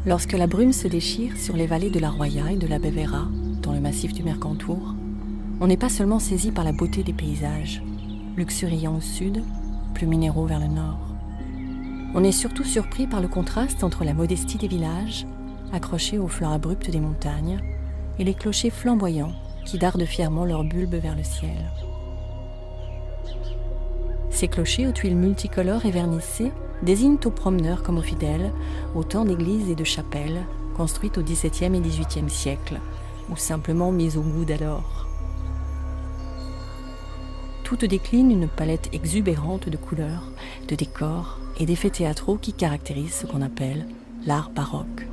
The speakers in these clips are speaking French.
Lorsque la brume se déchire sur les vallées de la Roya et de la Bévéra, dans le massif du Mercantour, on n'est pas seulement saisi par la beauté des paysages, luxuriants au sud, plus minéraux vers le nord. On est surtout surpris par le contraste entre la modestie des villages, accrochés aux flancs abrupts des montagnes, et les clochers flamboyants qui dardent fièrement leurs bulbes vers le ciel. Ces clochers aux tuiles multicolores et vernissées désignent aux promeneurs comme aux fidèles autant d'églises et de chapelles construites au XVIIe et XVIIIe siècle, ou simplement mises au goût d'alors. Toutes déclinent une palette exubérante de couleurs, de décors et d'effets théâtraux qui caractérisent ce qu'on appelle l'art baroque.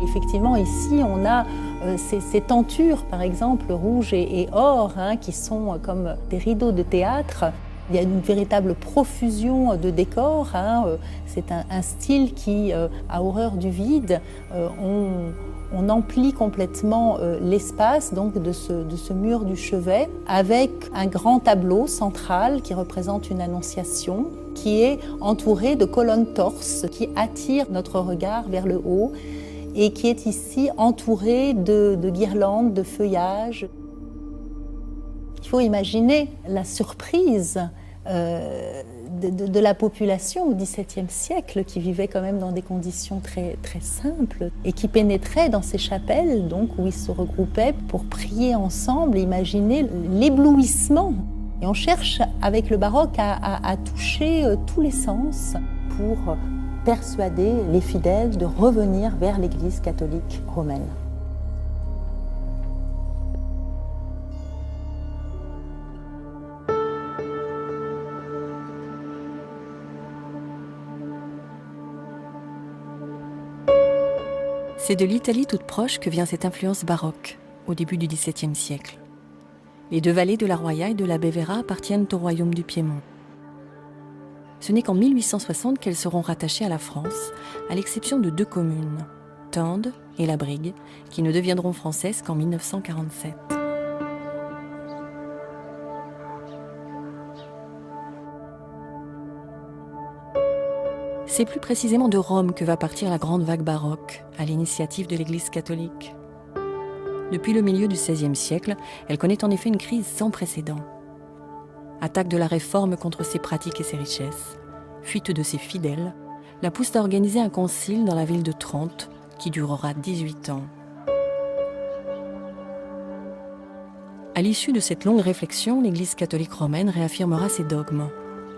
Effectivement, ici, on a ces tentures, par exemple, rouges et or, qui sont comme des rideaux de théâtre. Il y a une véritable profusion de décors. C'est un style qui a horreur du vide. On emplit complètement l'espace donc de ce mur du chevet avec un grand tableau central qui représente une annonciation qui est entouré de colonnes torses qui attirent notre regard vers le haut et qui est ici entouré de guirlandes, de feuillages. Il faut imaginer la surprise de la population au XVIIe siècle qui vivait quand même dans des conditions très, très simples et qui pénétrait dans ces chapelles donc, où ils se regroupaient pour prier ensemble et imaginer l'éblouissement. Et on cherche avec le baroque à toucher tous les sens pour persuader les fidèles de revenir vers l'Église catholique romaine. C'est de l'Italie toute proche que vient cette influence baroque, au début du XVIIe siècle. Les deux vallées de la Roya et de la Bévéra appartiennent au royaume du Piémont. Ce n'est qu'en 1860 qu'elles seront rattachées à la France, à l'exception de deux communes, Tende et La Brigue, qui ne deviendront françaises qu'en 1947. C'est plus précisément de Rome que va partir la grande vague baroque, à l'initiative de l'Église catholique. Depuis le milieu du XVIe siècle, elle connaît en effet une crise sans précédent. Attaque de la Réforme contre ses pratiques et ses richesses, fuite de ses fidèles, la pousse à organiser un concile dans la ville de Trente qui durera 18 ans. À l'issue de cette longue réflexion, l'Église catholique romaine réaffirmera ses dogmes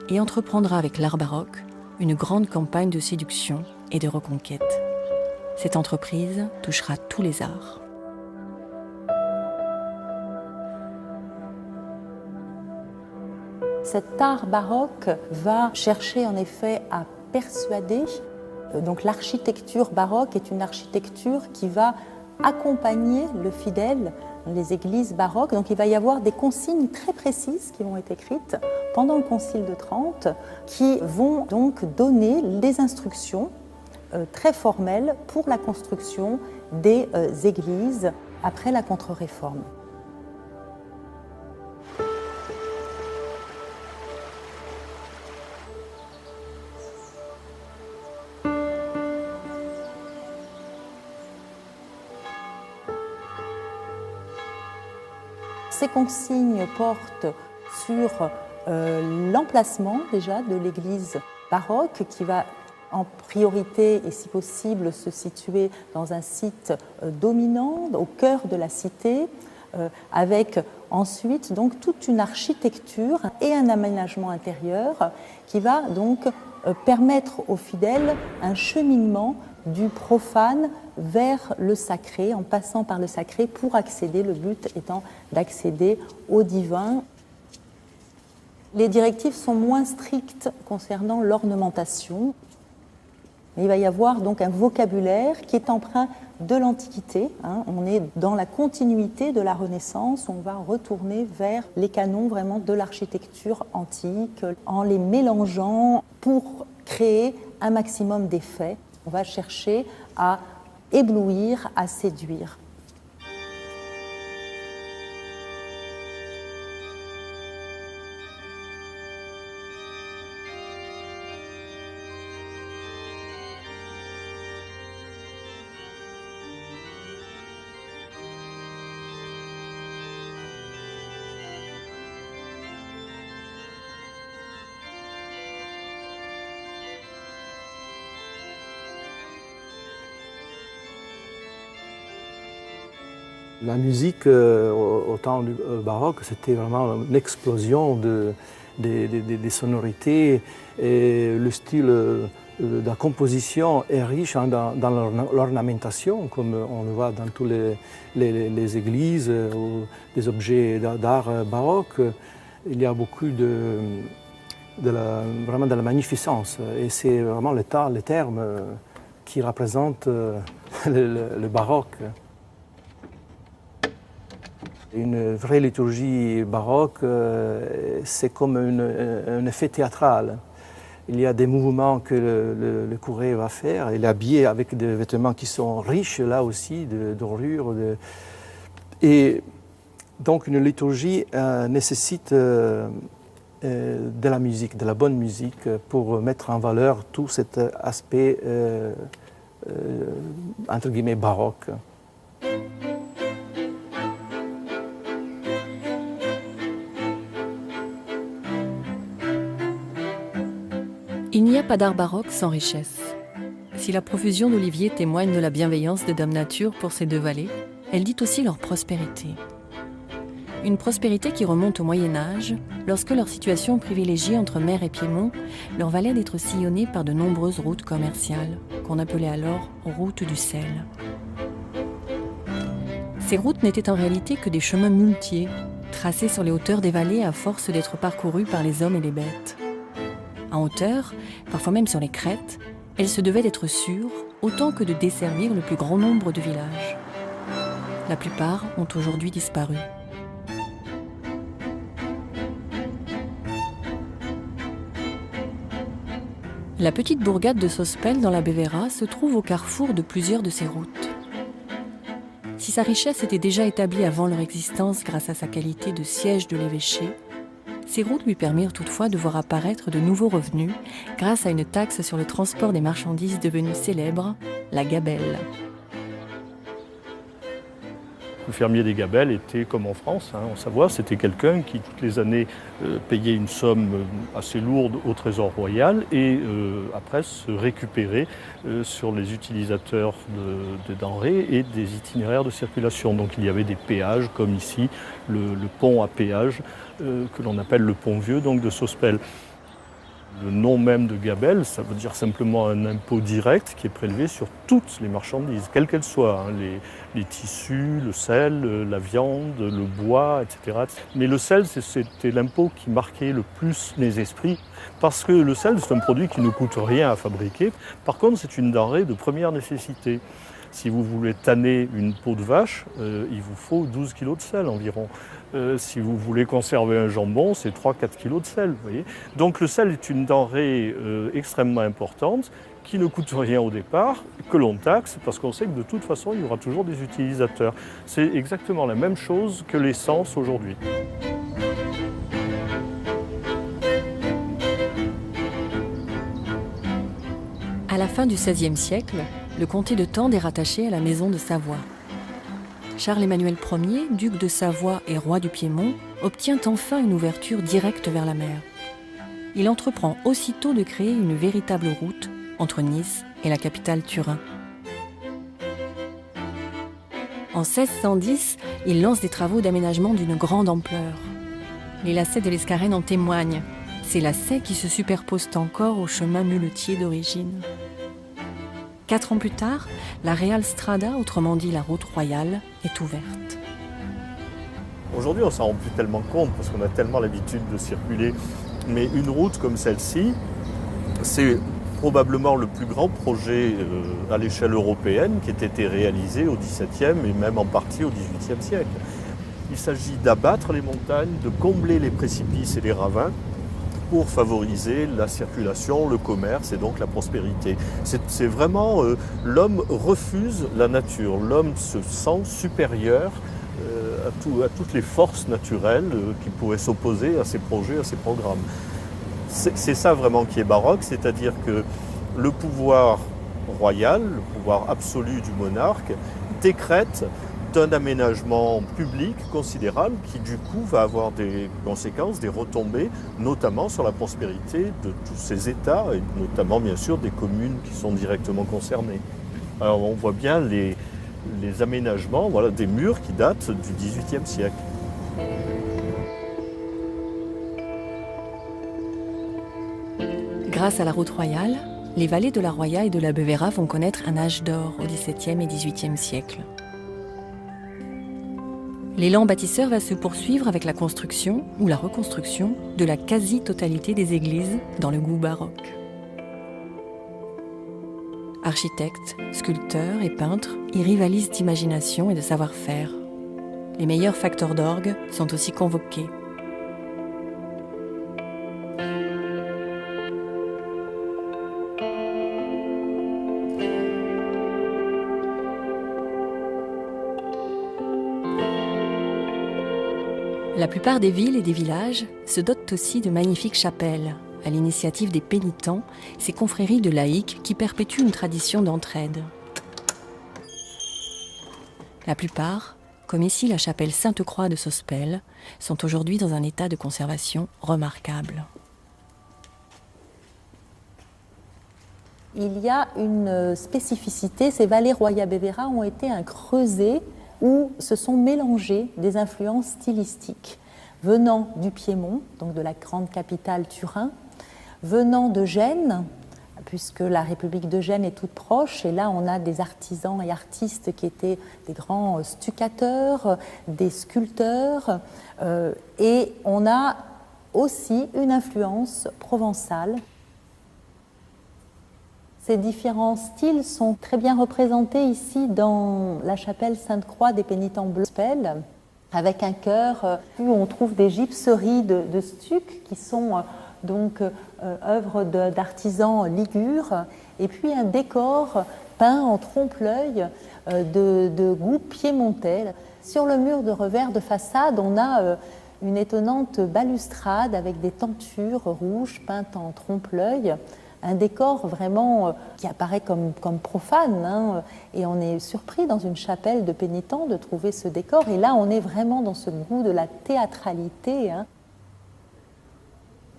et entreprendra avec l'art baroque une grande campagne de séduction et de reconquête. Cette entreprise touchera tous les arts. Cet art baroque va chercher en effet à persuader. Donc l'architecture baroque est une architecture qui va accompagner le fidèle dans les églises baroques. Donc il va y avoir des consignes très précises qui vont être écrites pendant le Concile de Trente qui vont donc donner des instructions très formelles pour la construction des églises après la Contre-Réforme. Ces consignes portent sur l'emplacement déjà de l'église baroque qui va en priorité et si possible se situer dans un site dominant au cœur de la cité avec ensuite donc toute une architecture et un aménagement intérieur qui va donc permettre aux fidèles un cheminement du profane vers le sacré, en passant par le sacré pour accéder, le but étant d'accéder au divin. Les directives sont moins strictes concernant l'ornementation. Mais il va y avoir donc un vocabulaire qui est empreint de l'Antiquité. On est dans la continuité de la Renaissance, on va retourner vers les canons vraiment de l'architecture antique, en les mélangeant pour créer un maximum d'effets On va chercher à éblouir, à séduire. La musique au temps du baroque, c'était vraiment une explosion des sonorités et le style de la composition est riche dans l'ornementation, comme on le voit dans toutes les églises ou des objets d'art baroque. Il y a beaucoup vraiment de la magnificence et c'est vraiment les termes qui représentent le baroque. Une vraie liturgie baroque, c'est comme un effet théâtral. Il y a des mouvements que le curé va faire. Il est habillé avec des vêtements qui sont riches, là aussi, de dorures. Et donc une liturgie nécessite de la musique, de la bonne musique, pour mettre en valeur tout cet aspect, entre guillemets, baroque. Il n'y a pas d'art baroque sans richesse. Si la profusion d'oliviers témoigne de la bienveillance de Dame Nature pour ces deux vallées, elle dit aussi leur prospérité. Une prospérité qui remonte au Moyen-Âge, lorsque leur situation privilégiée entre mer et Piémont leur valait d'être sillonnée par de nombreuses routes commerciales, qu'on appelait alors routes du sel. Ces routes n'étaient en réalité que des chemins muletiers, tracés sur les hauteurs des vallées à force d'être parcourus par les hommes et les bêtes. En hauteur, parfois même sur les crêtes, elles se devaient d'être sûres autant que de desservir le plus grand nombre de villages. La plupart ont aujourd'hui disparu. La petite bourgade de Sospel dans la Bévéra se trouve au carrefour de plusieurs de ces routes. Si sa richesse était déjà établie avant leur existence grâce à sa qualité de siège de l'évêché, ces routes lui permirent toutefois de voir apparaître de nouveaux revenus grâce à une taxe sur le transport des marchandises devenue célèbre, la gabelle. Le fermier des Gabelles était, comme en France, en Savoie, c'était quelqu'un qui, toutes les années, payait une somme assez lourde au Trésor royal et après se récupérait sur les utilisateurs de denrées et des itinéraires de circulation. Donc il y avait des péages, comme ici, le pont à péage, que l'on appelle le pont vieux, donc de Sospel. Le nom même de gabelle, ça veut dire simplement un impôt direct qui est prélevé sur toutes les marchandises, quelles qu'elles soient, les tissus, le sel, la viande, le bois, etc. Mais le sel, c'était l'impôt qui marquait le plus les esprits, parce que le sel, c'est un produit qui ne coûte rien à fabriquer. Par contre, c'est une denrée de première nécessité. Si vous voulez tanner une peau de vache, il vous faut 12 kg de sel environ. Si vous voulez conserver un jambon, c'est 3-4 kg de sel. Vous voyez. Donc le sel est une denrée extrêmement importante qui ne coûte rien au départ, que l'on taxe, parce qu'on sait que de toute façon, il y aura toujours des utilisateurs. C'est exactement la même chose que l'essence aujourd'hui. À la fin du XVIe siècle, le comté de Tende est rattaché à la maison de Savoie. Charles-Emmanuel Ier, duc de Savoie et roi du Piémont, obtient enfin une ouverture directe vers la mer. Il entreprend aussitôt de créer une véritable route entre Nice et la capitale Turin. En 1610, il lance des travaux d'aménagement d'une grande ampleur. Les lacets de l'Escarène en témoignent. Ces lacets qui se superposent encore au chemin muletier d'origine. 4 ans plus tard, la Real Strada, autrement dit la route royale, est ouverte. Aujourd'hui, on s'en rend plus tellement compte parce qu'on a tellement l'habitude de circuler. Mais une route comme celle-ci, c'est probablement le plus grand projet à l'échelle européenne qui ait été réalisé au XVIIe et même en partie au XVIIIe siècle. Il s'agit d'abattre les montagnes, de combler les précipices et les ravins pour favoriser la circulation, le commerce et donc la prospérité. C'est vraiment, l'homme refuse la nature, l'homme se sent supérieur à toutes les forces naturelles qui pourraient s'opposer à ses projets, à ses programmes. C'est ça vraiment qui est baroque, c'est-à-dire que le pouvoir royal, le pouvoir absolu du monarque, décrète d'un aménagement public considérable qui du coup va avoir des conséquences, des retombées, notamment sur la prospérité de tous ces États et notamment bien sûr des communes qui sont directement concernées. Alors on voit bien les aménagements, voilà, des murs qui datent du XVIIIe siècle. Grâce à la route royale, les vallées de la Roya et de la Bevera vont connaître un âge d'or au XVIIe et XVIIIe siècle. L'élan bâtisseur va se poursuivre avec la construction ou la reconstruction de la quasi-totalité des églises dans le goût baroque. Architectes, sculpteurs et peintres y rivalisent d'imagination et de savoir-faire. Les meilleurs facteurs d'orgue sont aussi convoqués. La plupart des villes et des villages se dotent aussi de magnifiques chapelles, à l'initiative des pénitents, ces confréries de laïcs qui perpétuent une tradition d'entraide. La plupart, comme ici la chapelle Sainte-Croix de Sospel, sont aujourd'hui dans un état de conservation remarquable. Il y a une spécificité, ces vallées Roya-Bevera ont été un creuset où se sont mélangées des influences stylistiques venant du Piémont, donc de la grande capitale Turin, venant de Gênes, puisque la République de Gênes est toute proche, et là on a des artisans et artistes qui étaient des grands stuccateurs, des sculpteurs, et on a aussi une influence provençale. Ces différents styles sont très bien représentés ici dans la chapelle Sainte-Croix des Pénitents Bleus, avec un chœur où on trouve des gypseries de stuc qui sont donc œuvres d'artisans ligures, et puis un décor peint en trompe-l'œil de goût piémontais. Sur le mur de revers de façade, on a une étonnante balustrade avec des tentures rouges peintes en trompe-l'œil. Un décor vraiment qui apparaît comme profane, hein, et on est surpris dans une chapelle de pénitents de trouver ce décor, et là on est vraiment dans ce goût de la théâtralité. Hein.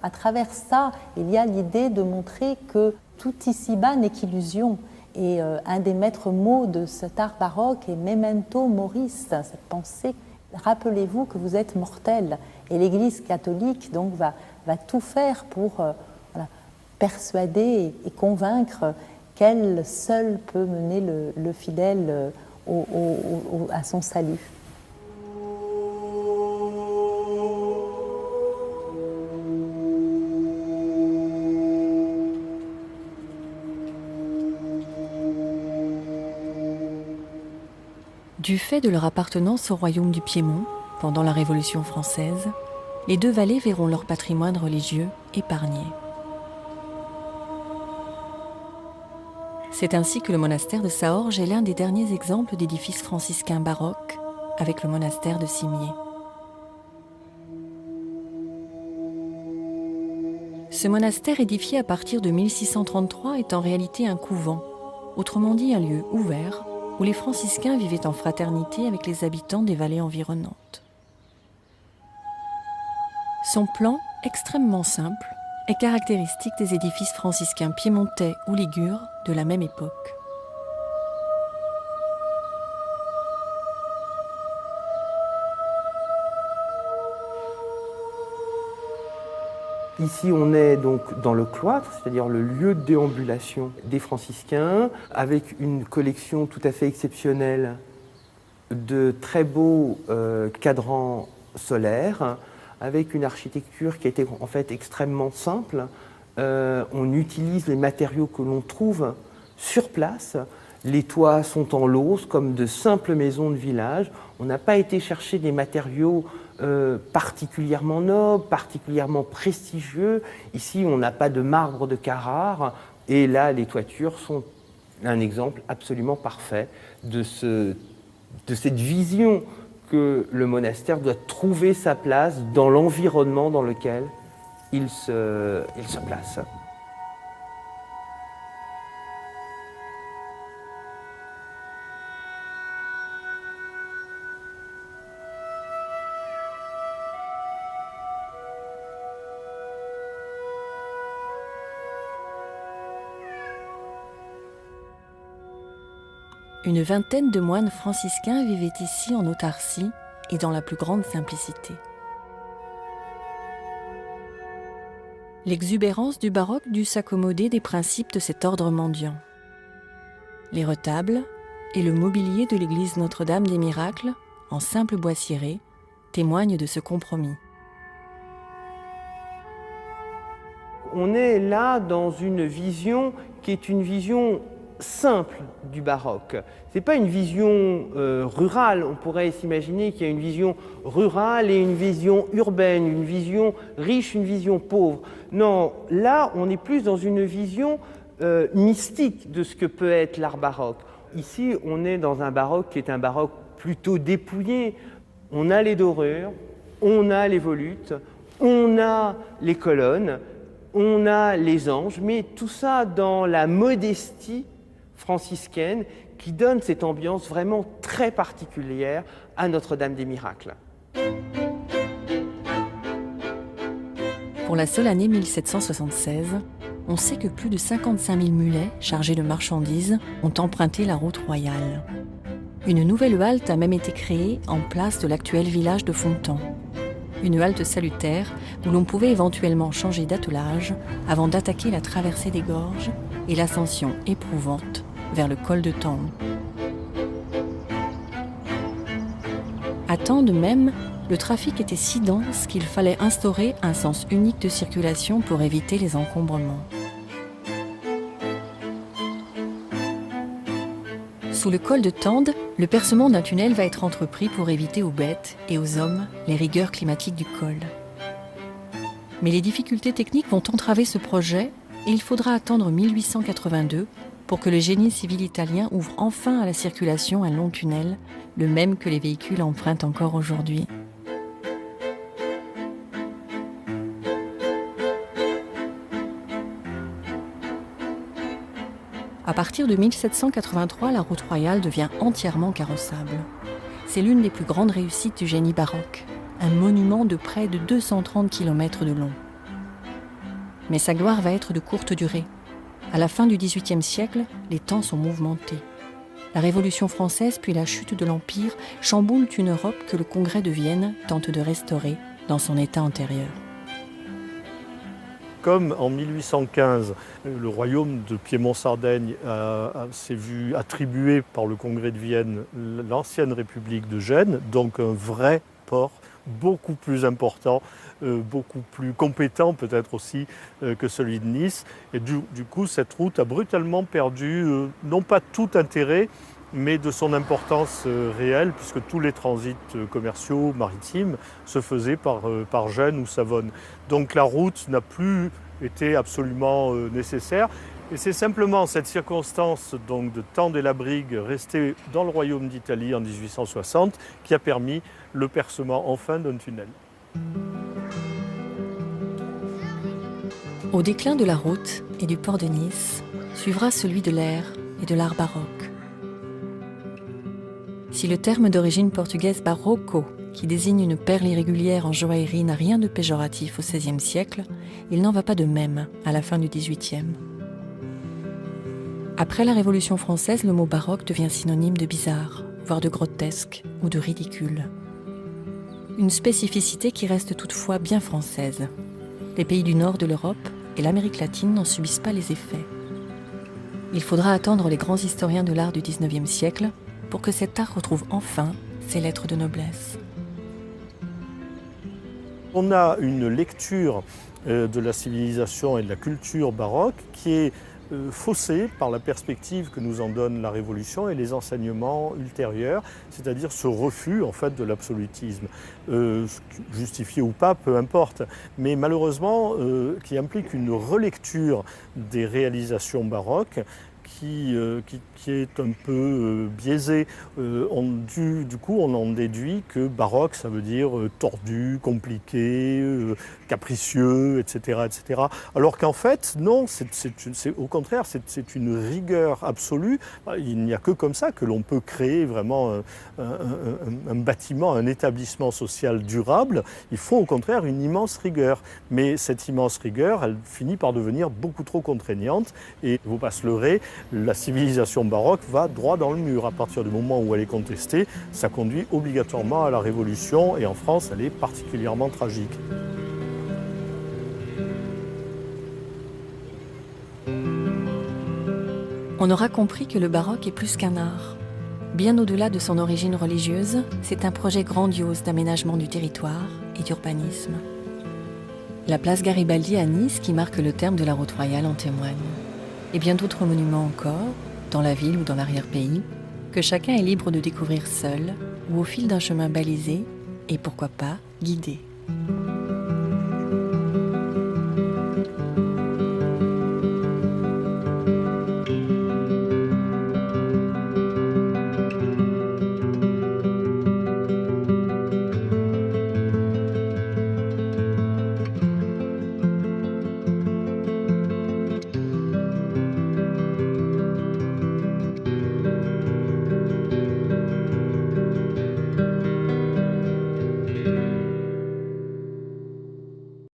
À travers ça, il y a l'idée de montrer que tout ici-bas n'est qu'illusion, et un des maîtres mots de cet art baroque est memento moris, cette pensée, rappelez-vous que vous êtes mortel, et l'Église catholique donc va tout faire pour persuader et convaincre qu'elle seule peut mener le fidèle à son salut. Du fait de leur appartenance au royaume du Piémont, pendant la Révolution française, les deux vallées verront leur patrimoine religieux épargné. C'est ainsi que le monastère de Saorge est l'un des derniers exemples d'édifices franciscains baroques, avec le monastère de Cimier. Ce monastère édifié à partir de 1633 est en réalité un couvent, autrement dit un lieu ouvert où les franciscains vivaient en fraternité avec les habitants des vallées environnantes. Son plan, extrêmement simple, est caractéristique des édifices franciscains piémontais ou ligures de la même époque. Ici, on est donc dans le cloître, c'est-à-dire le lieu de déambulation des franciscains, avec une collection tout à fait exceptionnelle de très beaux cadrans solaires, avec une architecture qui était en fait extrêmement simple. On utilise les matériaux que l'on trouve sur place. Les toits sont en lauze, comme de simples maisons de village. On n'a pas été chercher des matériaux particulièrement noble, particulièrement prestigieux. Ici, on n'a pas de marbre de Carrare, et là, les toitures sont un exemple absolument parfait de cette vision que le monastère doit trouver sa place dans l'environnement dans lequel il se place. Une vingtaine de moines franciscains vivaient ici en autarcie et dans la plus grande simplicité. L'exubérance du baroque dut s'accommoder des principes de cet ordre mendiant. Les retables et le mobilier de l'église Notre-Dame des Miracles, en simple bois ciré, témoignent de ce compromis. On est là dans une vision qui est une vision simple du baroque. Ce n'est pas une vision rurale. On pourrait s'imaginer qu'il y a une vision rurale et une vision urbaine, une vision riche, une vision pauvre. Non, là, on est plus dans une vision mystique de ce que peut être l'art baroque. Ici, on est dans un baroque qui est un baroque plutôt dépouillé. On a les dorures, on a les volutes, on a les colonnes, on a les anges, mais tout ça dans la modestie franciscaine qui donne cette ambiance vraiment très particulière à Notre-Dame des Miracles. Pour la seule année 1776, on sait que plus de 55 000 mulets chargés de marchandises ont emprunté la route royale. Une nouvelle halte a même été créée en place de l'actuel village de Fontan. Une halte salutaire où l'on pouvait éventuellement changer d'attelage avant d'attaquer la traversée des gorges et l'ascension éprouvante vers le col de Tende. À Tende même, le trafic était si dense qu'il fallait instaurer un sens unique de circulation pour éviter les encombrements. Sous le col de Tende, le percement d'un tunnel va être entrepris pour éviter aux bêtes et aux hommes les rigueurs climatiques du col. Mais les difficultés techniques vont entraver ce projet et il faudra attendre 1882 pour que le génie civil italien ouvre enfin à la circulation un long tunnel, le même que les véhicules empruntent encore aujourd'hui. À partir de 1783, la route royale devient entièrement carrossable. C'est l'une des plus grandes réussites du génie baroque, un monument de près de 230 km de long. Mais sa gloire va être de courte durée. À la fin du XVIIIe siècle, les temps sont mouvementés. La Révolution française puis la chute de l'Empire chamboulent une Europe que le Congrès de Vienne tente de restaurer dans son état antérieur. Comme en 1815, le royaume de Piémont-Sardaigne s'est vu attribuer par le Congrès de Vienne l'ancienne République de Gênes, donc un vrai port beaucoup plus important, beaucoup plus compétent peut-être aussi que celui de Nice. Et du coup, cette route a brutalement perdu, non pas tout intérêt, mais de son importance réelle, puisque tous les transits commerciaux maritimes se faisaient par Gênes ou Savone. Donc la route n'a plus été absolument nécessaire. Et c'est simplement cette circonstance donc, de Tende et la Brigue restée dans le royaume d'Italie en 1860 qui a permis le percement enfin d'un tunnel. Au déclin de la route et du port de Nice, suivra celui de l'air et de l'art baroque. Si le terme d'origine portugaise barroco, qui désigne une perle irrégulière en joaillerie, n'a rien de péjoratif au XVIe siècle, il n'en va pas de même à la fin du XVIIIe. Après la Révolution française, le mot baroque devient synonyme de bizarre, voire de grotesque ou de ridicule. Une spécificité qui reste toutefois bien française. Les pays du nord de l'Europe et l'Amérique latine n'en subissent pas les effets. Il faudra attendre les grands historiens de l'art du XIXe siècle pour que cet art retrouve enfin ses lettres de noblesse. On a une lecture de la civilisation et de la culture baroque qui est faussée par la perspective que nous en donne la Révolution et les enseignements ultérieurs, c'est-à-dire ce refus en fait de l'absolutisme, justifié ou pas, peu importe, mais malheureusement qui implique une relecture des réalisations baroques qui est un peu biaisé. Du coup, on en déduit que baroque, ça veut dire tordu, compliqué, capricieux, etc., etc. Alors qu'en fait, non, au contraire, c'est une rigueur absolue. Il n'y a que comme ça que l'on peut créer vraiment un bâtiment, un établissement social durable. Il faut au contraire une immense rigueur. Mais cette immense rigueur, elle finit par devenir beaucoup trop contraignante. Et il ne faut pas se leurrer, la civilisation baroque va droit dans le mur. À partir du moment où elle est contestée, ça conduit obligatoirement à la Révolution, et en France, elle est particulièrement tragique. On aura compris que le baroque est plus qu'un art. Bien au-delà de son origine religieuse, c'est un projet grandiose d'aménagement du territoire et d'urbanisme. La place Garibaldi à Nice, qui marque le terme de la route royale, en témoigne. Et bien d'autres monuments encore, dans la ville ou dans l'arrière-pays, que chacun est libre de découvrir seul ou au fil d'un chemin balisé et pourquoi pas guidé.